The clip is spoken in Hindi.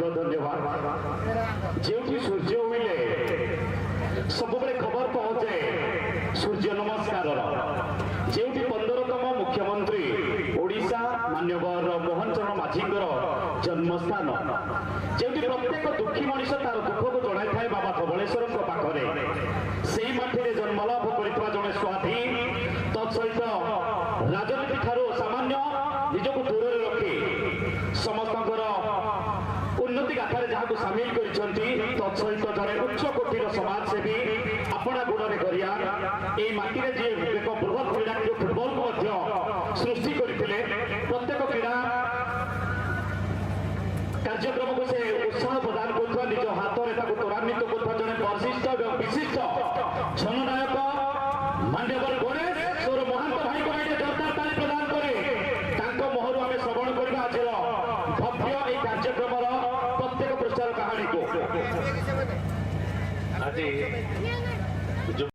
बहुत धन्यवाद जो सूर्य उइले सब खबर पहुंचे सूर्य नमस्कार जो 15तम मुख्यमंत्री ओडिशा मान्यवर मोहन चरण माझी जन्मस्थान जो प्रत्येक दुखी मनीष तार दुख को जन थाए बाबा धवलेश्वर पाखे से माटी जन्मलाभ कर जड़े स्वाधीन तत्सहित राजनीति ठारू सामान्य निजक दूर रखी समस्त उन्नति गाथार जहाँ सामिल कर तत्सहित जड़े उच्च कोटीर समाजसेवी अपना गुण में करिया माटी जी एक बृहत क्रीड़ा फुटबल को सृष्टि करते प्रत्येक क्रीड़ा कार्यक्रम को से उत्साह प्रदान कर निज हाथ में त्वरान्वित कर जड़े वरिष्ठ और विशिष्ट जननायक मान्यवर गणेश सौर महांत भाई को जोरदार ताली प्रदान करे मोहर आम श्रवण करवा आज भव्य ये कार्यक्रम प्रत्येक पृष्ठार कहानी को आज